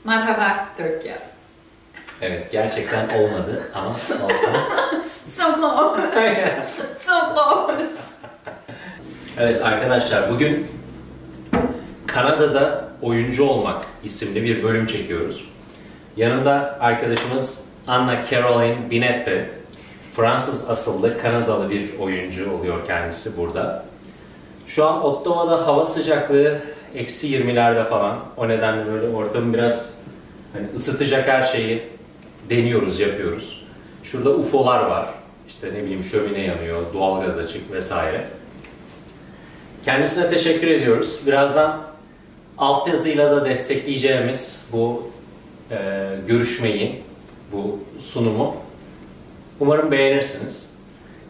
Merhaba Türkiye. Evet, gerçekten olmadı ama olsun. So close. So close. Evet arkadaşlar, bugün Kanada'da Oyuncu Olmak isimli bir bölüm çekiyoruz. Yanımda arkadaşımız Anna Carolyne Binette, Fransız asıllı Kanadalı bir oyuncu oluyor kendisi burada. Şu an Ottawa'da hava sıcaklığı eksi 20'lerde falan. O nedenle böyle ortamı biraz hani ısıtacak her şeyi deniyoruz, yapıyoruz. Şurada UFO'lar var. İşte ne bileyim şömine yanıyor, doğalgaz açık vesaire. Kendisine teşekkür ediyoruz. Birazdan altyazıyla da destekleyeceğimiz bu görüşmeyi, bu sunumu umarım beğenirsiniz.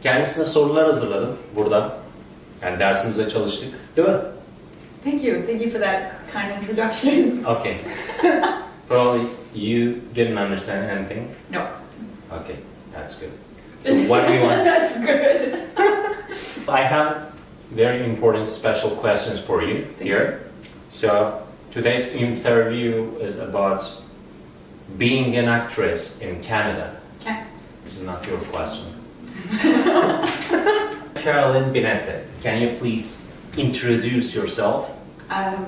Kendisine sorular hazırladım burada. Yani dersimize çalıştık, değil mi? Thank you. Thank you for that kind introduction. Okay. Probably you didn't understand anything. No. Okay, that's good. So what do you want? That's good. I have very important special questions for you here. So today's interview is about being an actress in Canada. Okay. This is not your question. Carolyne Binette, can you please introduce yourself?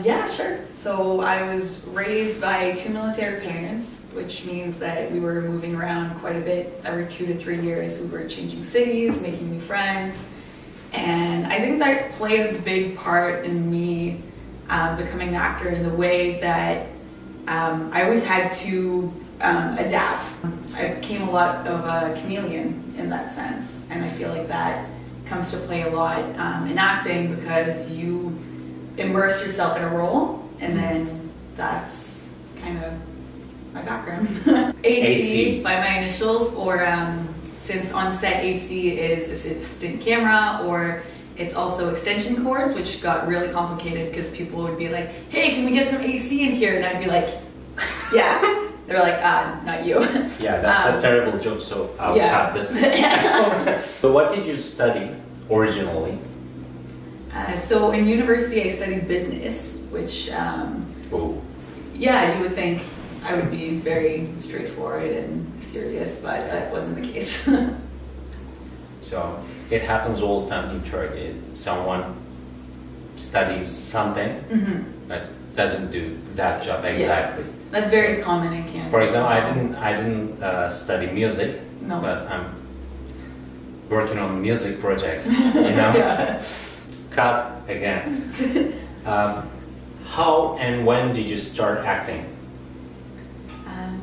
Yeah, sure. So I was raised by two military parents, which means that we were moving around quite a bit. Every 2 to 3 years, we were changing cities, making new friends. And I think that played a big part in me becoming an actor in the way that I always had to adapt. I became a lot of a chameleon in that sense, and I feel like that comes to play a lot in acting because you immerse yourself in a role, and then that's kind of my background. AC by my initials, or since on set AC is assistant camera, or it's also extension cords, which got really complicated because people would be like, hey, can we get some AC in here? And I'd be like, yeah. They're like, not you. Yeah, that's a terrible joke, so I'll cut this. So what did you study originally? So in university I studied business, which, yeah, you would think I would be very straightforward and serious, but that wasn't the case. So it happens all the time in Turkey. Someone studies something but doesn't do that job exactly. Yeah. That's very common in Canada. For example, I didn't study music, but I'm working on music projects. You know. Yeah. Cut again. How and when did you start acting?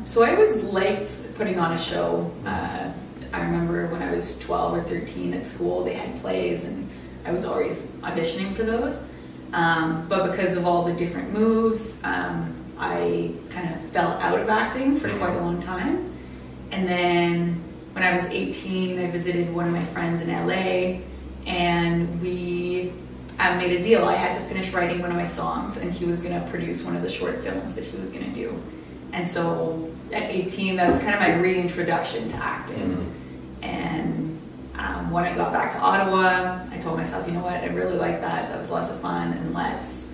So I always liked putting on a show. I remember when I was 12 or 13 at school, they had plays, and I was always auditioning for those. But because of all the different moves, I kind of fell out of acting for quite a long time. And then when I was 18, I visited one of my friends in LA, and we made a deal. I had to finish writing one of my songs, and he was going to produce one of the short films that he was going to do. And so at 18, that was kind of my reintroduction to acting. And when I got back to Ottawa, I told myself, you know what, I really like that. That was lots of fun, and let's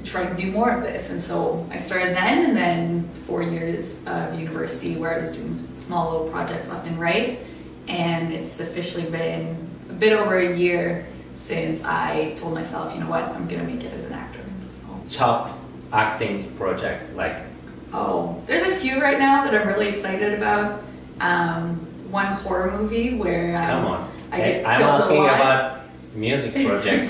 try to do more of this. And so I started then, and then 4 years of university where I was doing small little projects left and right. And it's officially been a bit over a year since I told myself, you know what, I'm gonna make it as an actor. So. Top acting project, like? Oh, there's a few right now that I'm really excited about. One horror movie where come on, I'm asking about music projects.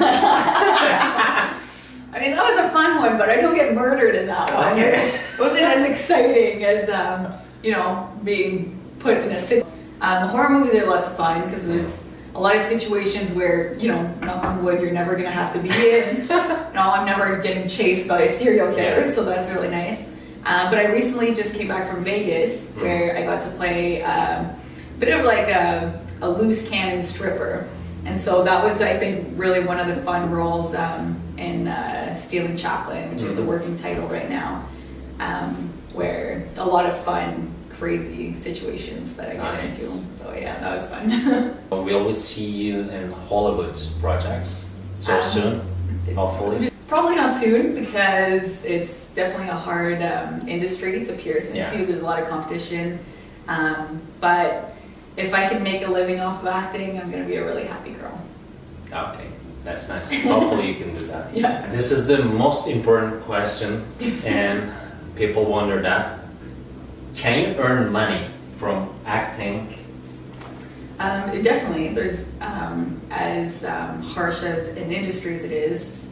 I mean, that was a fun one, but I don't get murdered in that one. Okay. It wasn't as exciting as you know, being put in a situation. Horror movies are lots of fun because there's a lot of situations where, you know, knock on wood, you're never gonna have to be in. No, I'm never getting chased by a serial killer, so that's really nice. But I recently just came back from Vegas, where I got to play a bit of like a loose cannon stripper. And so that was, I think, really one of the fun roles in Stealing Chaplin, which is the working title right now, where a lot of fun, crazy situations that I get into. So yeah, that was fun. Will we see you in Hollywood projects so soon, hopefully? Probably not not soon, because it's definitely a hard industry to pierce into. Yeah. There's a lot of competition. But if I can make a living off of acting, I'm going to be a really happy girl. Okay, that's nice. Hopefully you can do that. Yeah. This is the most important question, and people wonder that. Can you earn money from acting? Definitely. There's, as harsh as an industry as it is,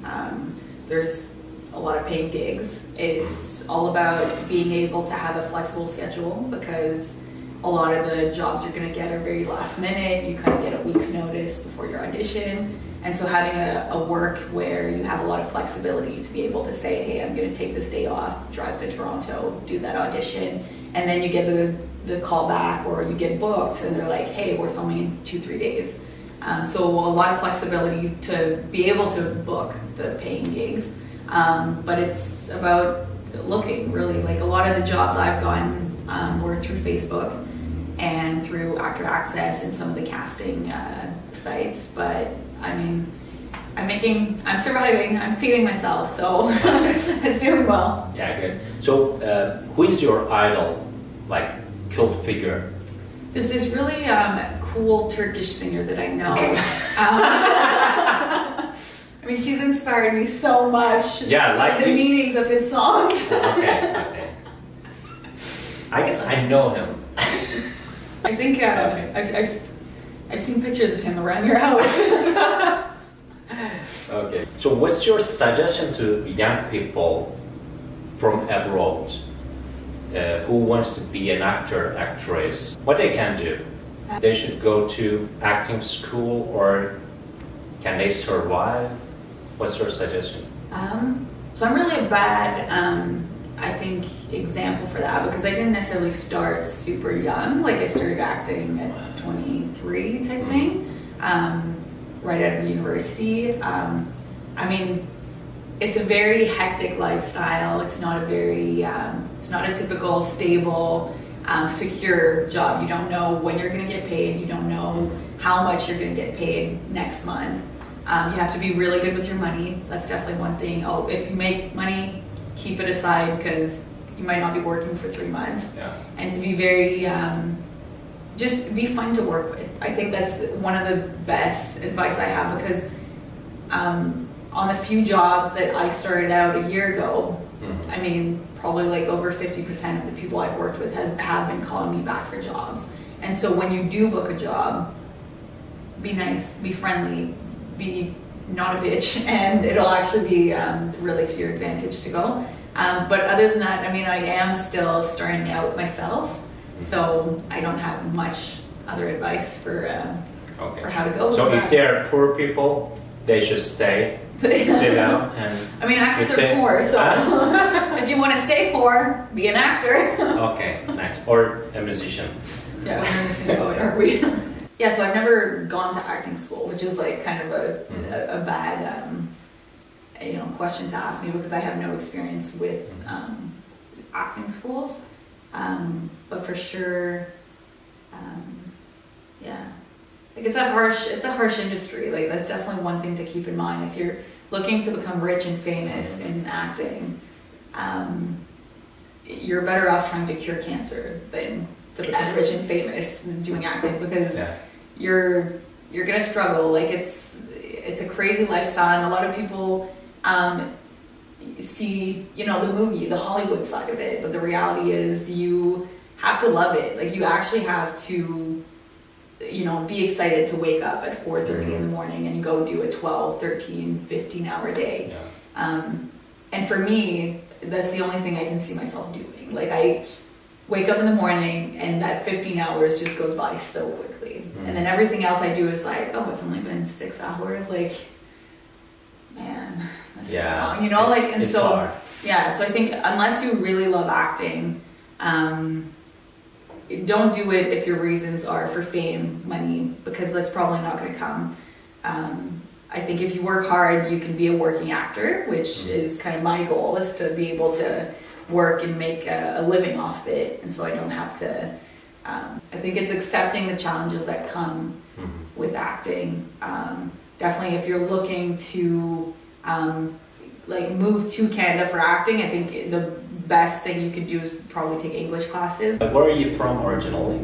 there's a lot of paid gigs. It's all about being able to have a flexible schedule, because a lot of the jobs you're going to get are very last minute. You kind of get a week's notice before your audition. And so having a work where you have a lot of flexibility to be able to say, hey, I'm going to take this day off, drive to Toronto, do that audition, and then you get the call back, or you get booked and they're like, hey, we're filming in 2-3 days. So a lot of flexibility to be able to book the paying gigs. But it's about looking, really. Like, a lot of the jobs I've gotten were through Facebook and through Actor Access and some of the casting sites. But I mean, I'm surviving, I'm feeding myself, so Okay. it's doing well. Yeah, good. So, who is your idol, like cult figure? There's this really cool Turkish singer that I know. I mean, he's inspired me so much. Yeah, like the meanings of his songs. Okay. I guess I know him. I think I've seen pictures of him around your house. Okay. So what's your suggestion to young people from abroad who wants to be an actor, actress? What they can do? They should go to acting school, or can they survive? What's your suggestion? So I'm really a bad, I think, example for that, because I didn't necessarily start super young. Like, I started acting at 23 type thing, right out of university. I mean, it's a very hectic lifestyle. It's not a very, it's not a typical, stable, secure job. You don't know when you're going to get paid. You don't know how much you're going to get paid next month. You have to be really good with your money. That's definitely one thing. Oh, if you make money, keep it aside, because you might not be working for 3 months. Yeah. And to be very, just be fun to work with. I think that's one of the best advice I have, because on the few jobs that I started out a year ago, I mean, probably like over 50% of the people I've worked with have been calling me back for jobs. And so when you do book a job, be nice, be friendly, be not a bitch, and it'll actually be really to your advantage to go. But other than that, I mean, I am still starting out myself, so I don't have much other advice for how to go. So if they're poor people, they should stay, sit down, and I mean, actors are poor, so if you want to stay poor, be an actor. Okay, nice. Or a musician. Yeah, we're in the same boat, aren't we? Yeah, so I've never gone to acting school, which is like kind of a bad question to ask me, because I have no experience with acting schools. But for sure, yeah, like it's a harsh industry. Like, that's definitely one thing to keep in mind if you're looking to become rich and famous in acting. You're better off trying to cure cancer than to become rich and famous doing acting, because you're gonna struggle. Like, it's a crazy lifestyle, and a lot of people see, the movie, the Hollywood side of it, but the reality is you have to love it. Like, you actually have to, be excited to wake up at 4:30 in the morning and go do a 12, 13, 15-hour day. And for me, that's the only thing I can see myself doing. Like, I wake up in the morning and that 15 hours just goes by so quickly. And then everything else I do is like, oh, it's only been 6 hours. Like, man, this is long, like, and so, hard. Yeah, so I think unless you really love acting, don't do it if your reasons are for fame, money, because that's probably not going to come. I think if you work hard, you can be a working actor, which is kind of my goal, is to be able to work and make a living off it, and so I don't have to. I think it's accepting the challenges that come with acting. Definitely, if you're looking to like move to Canada for acting, I think the best thing you could do is probably take English classes. Where are you from originally?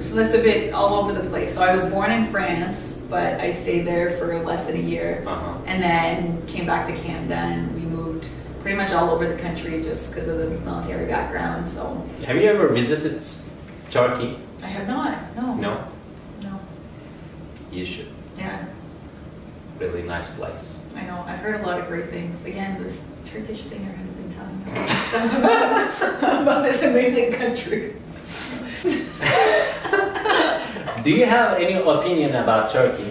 So that's a bit all over the place. So I was born in France, but I stayed there for less than a year, and then came back to Canada, and we moved pretty much all over the country just because of the military background. So, have you ever visited Turkey? I have not. No. No? No. You should. Yeah. Really nice place. I know. I've heard a lot of great things. Again, this Turkish singer has been telling me all this stuff about this amazing country. Do you have any opinion about Turkey?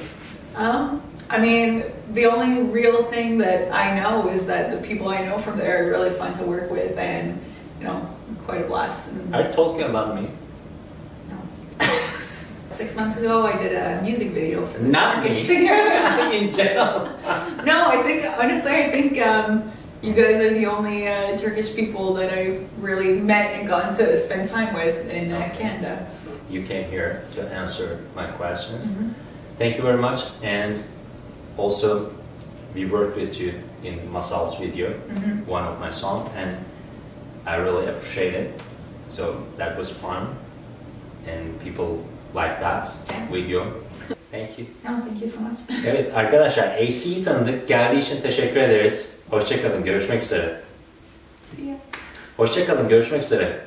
I mean, the only real thing that I know is that the people I know from there are really fun to work with, and you know, quite a blast. And, are you talking about me? No. 6 months ago, I did a music video for this Not Turkish me. singer. In general. No, I think honestly, I think you guys are the only Turkish people that I've really met and gotten to spend time with in Canada. You came here to answer my questions. Thank you very much. And also, we worked with you in Masal's video, one of my songs, and I really appreciate it. So that was fun, and people like that video. Thank you. No, thank you so much. Evet arkadaşlar, AC'yi tanıdık. Geldiği için teşekkür ederiz. Hoşçakalın, görüşmek üzere. See ya. Hoşçakalın, görüşmek üzere.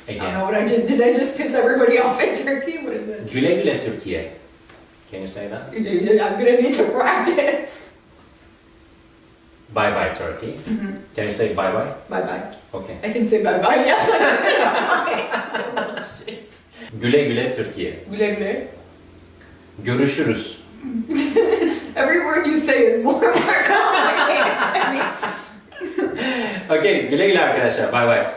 I don't know what I did. Did I just piss everybody off in Turkey? What is it? Güle güle Türkiye. Can you say that? I'm gonna need to practice. Bye bye Turkey. Can you say bye bye? Bye bye. Okay. I can say bye bye. Yes, I can say bye bye. Oh, shit. Güle güle Türkiye. Güle güle. Görüşürüz. Every word you say is more complicated to me. Okay, güle güle arkadaşlar. Bye bye.